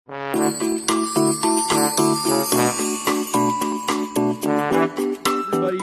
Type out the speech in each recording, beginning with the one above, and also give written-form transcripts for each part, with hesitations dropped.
Everybody,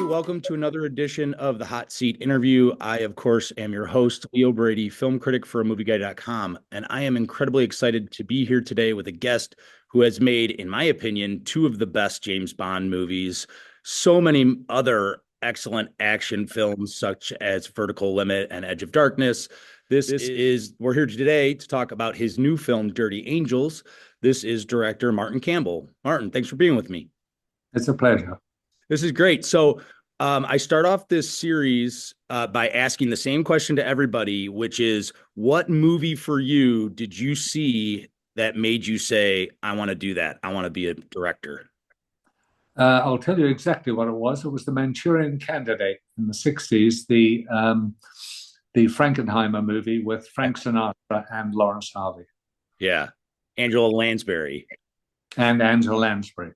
welcome to another edition of the Hot Seat Interview. I, of course, am your host, Leo Brady, film critic for AMovieGuy.com, and I am incredibly excited to be here today with a guest who has made, in my opinion, two of the best James Bond movies, so many other excellent action films such as Vertical Limit and Edge of Darkness. We're here today to talk about his new film, Dirty Angels. This is director Martin Campbell. Martin, thanks for being with me. It's a pleasure. This is great. So I start off this series by asking the same question to everybody, which is, what movie for you did you see that made you say, I want to do that? I want to be a director. I'll tell you exactly what it was. It was The Manchurian Candidate in the 60s, the Frankenheimer movie with Frank Sinatra and Lawrence Harvey. Yeah. Angela Lansbury. And Angela Lansbury.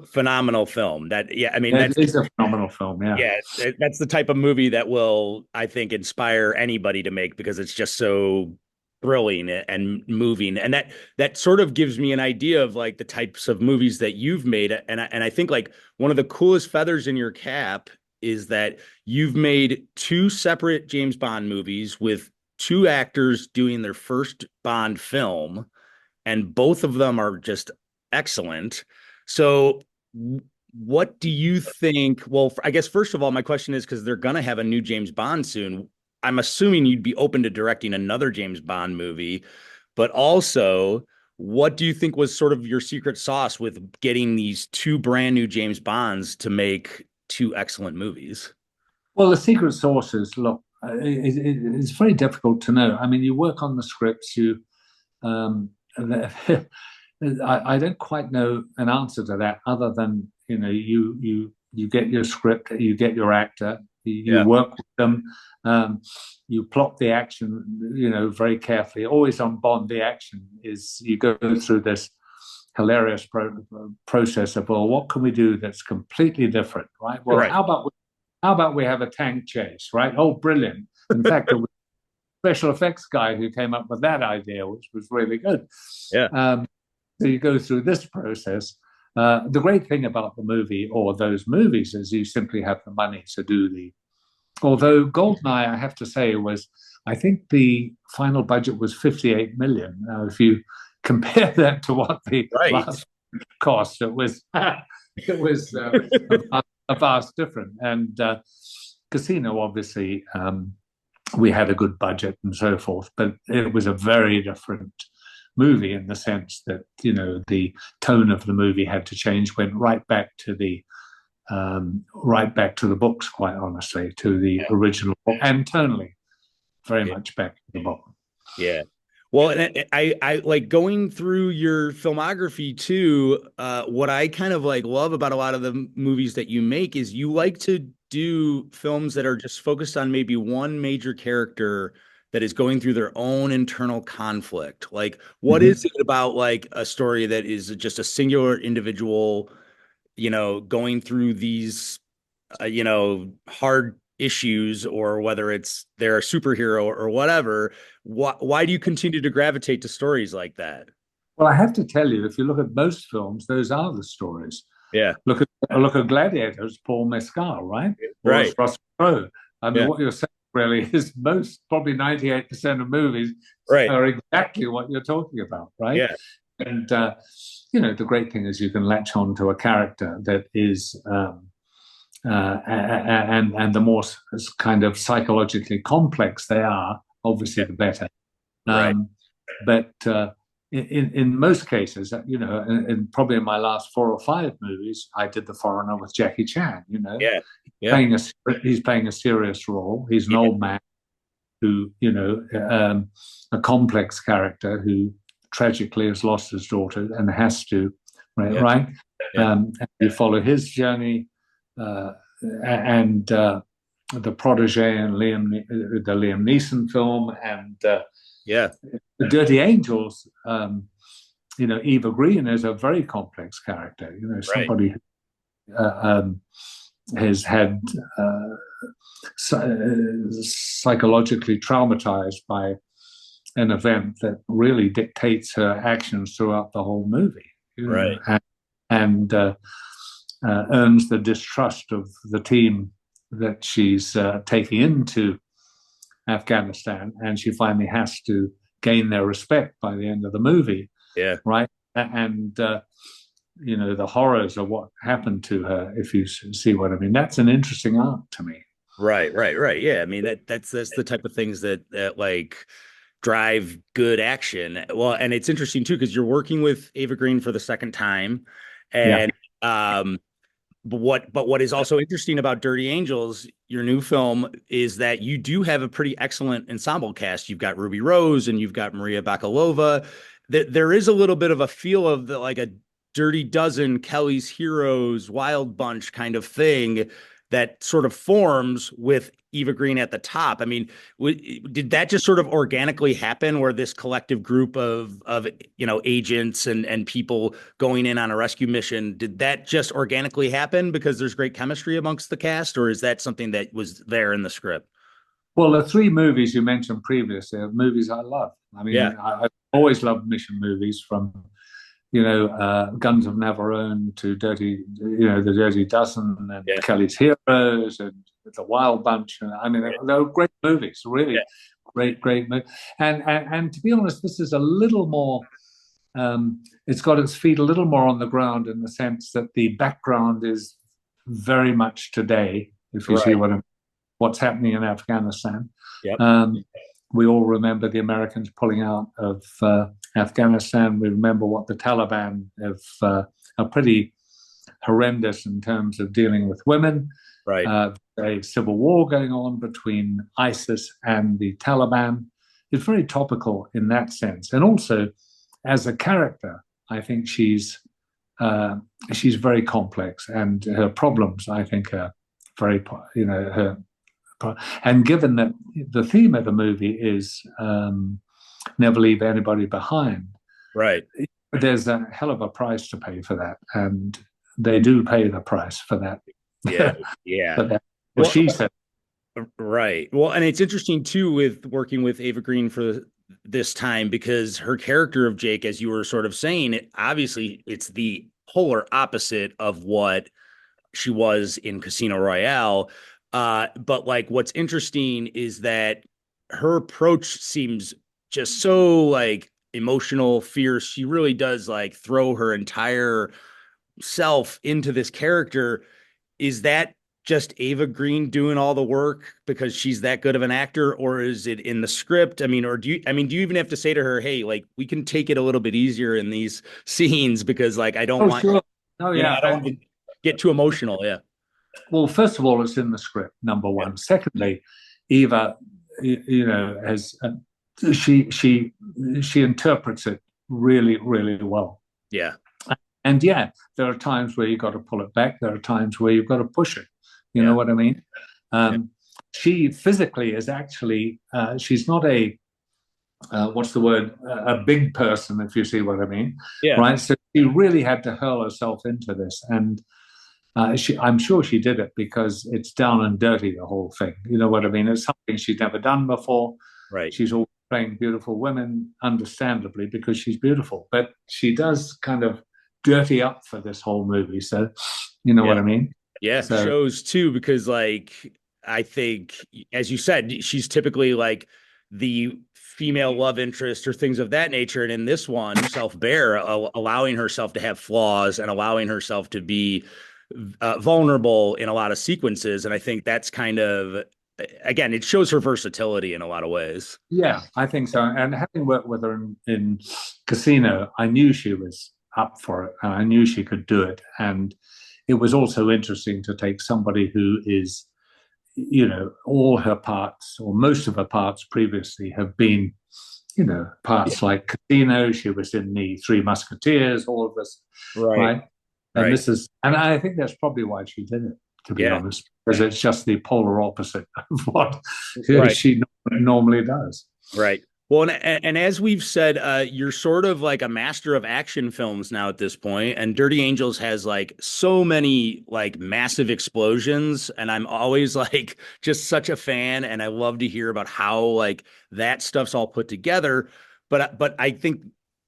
Phenomenal film. That is a phenomenal film. Yeah, that's the type of movie that will, I think, inspire anybody to make, because it's just so thrilling and moving, and that sort of gives me an idea of like the types of movies that you've made. And I think like one of the coolest feathers in your cap is that you've made two separate James Bond movies with two actors doing their first Bond film, and both of them are just excellent. So what do you think? Well, I guess first of all, my question is, because they're going to have a new James Bond soon, I'm assuming you'd be open to directing another James Bond movie, but also, what do you think was sort of your secret sauce with getting these two brand new James Bonds to make two excellent movies? Well, the secret sauce is, look, it's very difficult to know. I mean, you work on the scripts, I don't quite know an answer to that, other than you get your script, you get your actor, you work with them, you plot the action, very carefully. Always on Bond, the action is you go through this hilarious process of, well, what can we do that's completely different, right? Well, right. How about we have a tank chase, right? Oh, brilliant! In fact, it was a special effects guy who came up with that idea, which was really good. Yeah. So you go through this process. The great thing about the movie, or those movies, is you simply have the money to do the. Although GoldenEye, I have to say, I think the final budget was 58 million. Now, if you compare that to what the last cost, it was a vast difference. And Casino, obviously, we had a good budget and so forth, but it was a very different movie in the sense that the tone of the movie had to change. Went right back to the books, quite honestly, to the original, and tonally very much back to the book. Yeah. Well, and I like going through your filmography too. What I kind of like love about a lot of the movies that you make is you like to do films that are just focused on maybe one major character that is going through their own internal conflict. Like, what is it about like a story that is just a singular individual, going through these, hard issues, or whether it's they're a superhero or whatever? Why do you continue to gravitate to stories like that? Well, I have to tell you, if you look at most films, those are the stories. Yeah. Look at Gladiators, Paul Mescal, right? Right. Russell Crowe. I mean, what you're saying really is probably 98% of movies are exactly what you're talking about, right? Yeah. And the great thing is you can latch on to a character that is, and the more kind of psychologically complex they are, obviously the better. But in most cases, and probably in my last 4 or 5 movies, I did The Foreigner with Jackie Chan. He's playing a serious role. He's an old man who, a complex character who tragically has lost his daughter and has to, right? And you follow his journey, and the Protegé and the Liam Neeson film, and The Dirty Angels. Eva Green is a very complex character. Somebody who has had psychologically traumatized by an event that really dictates her actions throughout the whole movie, Right. and earns the distrust of the team that she's taking into Afghanistan, and she finally has to gain their respect by the end of the movie. Yeah. Right. And the horrors of what happened to her, if you see what I mean. That's an interesting arc to me. Right, right, right. Yeah, I mean that's the type of things that like drive good action. Well, and it's interesting too because you're working with Eva Green for the second time, Yeah. and but what is also interesting about Dirty Angels, your new film, is that you do have a pretty excellent ensemble cast. You've got Ruby Rose and you've got Maria Bakalova. That there is a little bit of a feel of the like a Dirty Dozen, Kelly's Heroes, Wild Bunch kind of thing that sort of forms with Eva Green at the top. I mean, did that just sort of organically happen where this collective group of agents and people going in on a rescue mission, did that just organically happen because there's great chemistry amongst the cast, or is that something that was there in the script? Well, the three movies you mentioned previously are movies I love. I mean, Yeah. I've always loved mission movies, from Guns of Navarone to the Dirty Dozen and Yeah. Kelly's Heroes and The Wild Bunch. And I mean, they're great movies, really great movies. And to be honest, this is a little more. It's got its feet a little more on the ground in the sense that the background is very much today. If you see what's happening in Afghanistan. Yep. We all remember the Americans pulling out of Afghanistan. We remember what the Taliban are pretty horrendous in terms of dealing with women. Right. A civil war going on between ISIS and the Taliban. It's very topical in that sense. And also, as a character, I think she's very complex, and her problems, I think, are very, her. And given that the theme of the movie is never leave anybody behind, right? There's a hell of a price to pay for that, and they do pay the price for that. Yeah, yeah. For that. Well, she said. Right. Well, and it's interesting too with working with Eva Green for this time because her character of Jake, as you were sort of saying, obviously it's the polar opposite of what she was in Casino Royale. But like what's interesting is that her approach seems just so like emotional, fierce. She really does like throw her entire self into this character. Is that just Eva Green doing all the work because she's that good of an actor, or is it in the script? I mean, or do you even have to say to her, hey, like we can take it a little bit easier in these scenes because like I don't want, sure. Oh, yeah. I don't want to get too emotional. Yeah. Well, first of all, it's in the script, number one. Secondly, Eva, has she interprets it really, really well. Yeah. And yeah, there are times where you've got to pull it back. There are times where you've got to push it. You know what I mean? She physically is actually, she's not a, what's the word? A big person, if you see what I mean. Yeah. Right. So she really had to hurl herself into this. And I'm sure she did it because it's down and dirty, the whole thing. You know what I mean? It's something she'd never done before. Right. She's all playing beautiful women, understandably, because she's beautiful. But she does kind of dirty up for this whole movie. So, you know what I mean? Yeah, so, shows too, because like I think, as you said, she's typically like the female love interest or things of that nature. And in this one, self-bare, allowing herself to have flaws and allowing herself to be vulnerable in a lot of sequences. And I think that's kind of, again, it shows her versatility in a lot of ways. Yeah, I think so. And having worked with her in Casino, I knew she was up for it and I knew she could do it. And it was also interesting to take somebody who is, all her parts or most of her parts previously have been, parts like Casino. She was in the Three Musketeers, all of this. Right. And this is, and I think that's probably why she did it, to be honest, because it's just the polar opposite of what she normally does. Right. Well, and as we've said, you're sort of like a master of action films now at this point, and Dirty Angels has like so many like massive explosions, and I'm always like just such a fan, and I love to hear about how like that stuff's all put together. But I think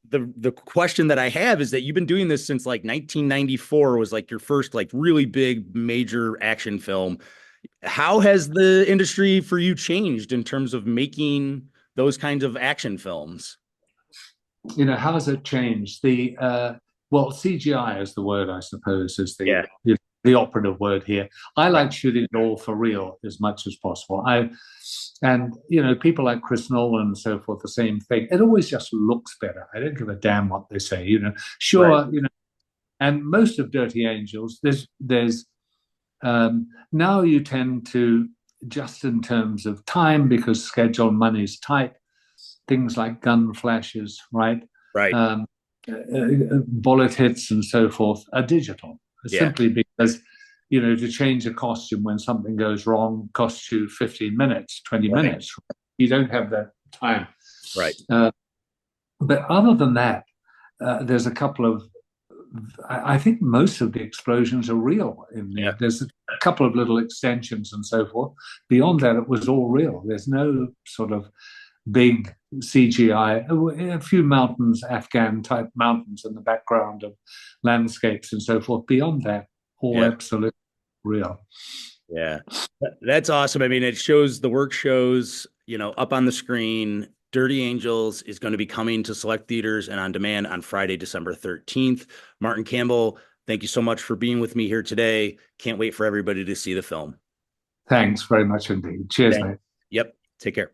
the question that I have is that you've been doing this since like 1994 was like your first like really big major action film. How has the industry for you changed in terms of making those kinds of action films? How has it changed? Well, CGI is the word, I suppose, is Yeah, the operative word here. I right, like shooting it all for real as much as possible. And people like Chris Nolan and so forth, the same thing. It always just looks better. I don't give a damn what they say. right. Sure, and most of Dirty Angels, there's now you tend to, just in terms of time, because schedule money's tight, things like gun flashes, right? Right. Um, Bullet hits and so forth are digital, Yeah. simply because, to change a costume when something goes wrong costs you 15 minutes, 20 Right. minutes. You don't have that time. Right. Uh, but other than that, there's a couple of, I think most of the explosions are real in Yeah. there. There's a couple of little extensions and so forth. Beyond that, it was all real. There's no sort of big CGI, a few mountains, Afghan type mountains in the background of landscapes and so forth. Beyond that, all Yeah. absolutely real. Yeah. That's awesome. I mean, it shows the work shows, up on the screen. Dirty Angels is going to be coming to select theaters and on demand on Friday, December 13th. Martin Campbell, thank you so much for being with me here today. Can't wait for everybody to see the film. Thanks very much indeed. Cheers, Thanks. mate. Yep. Take care.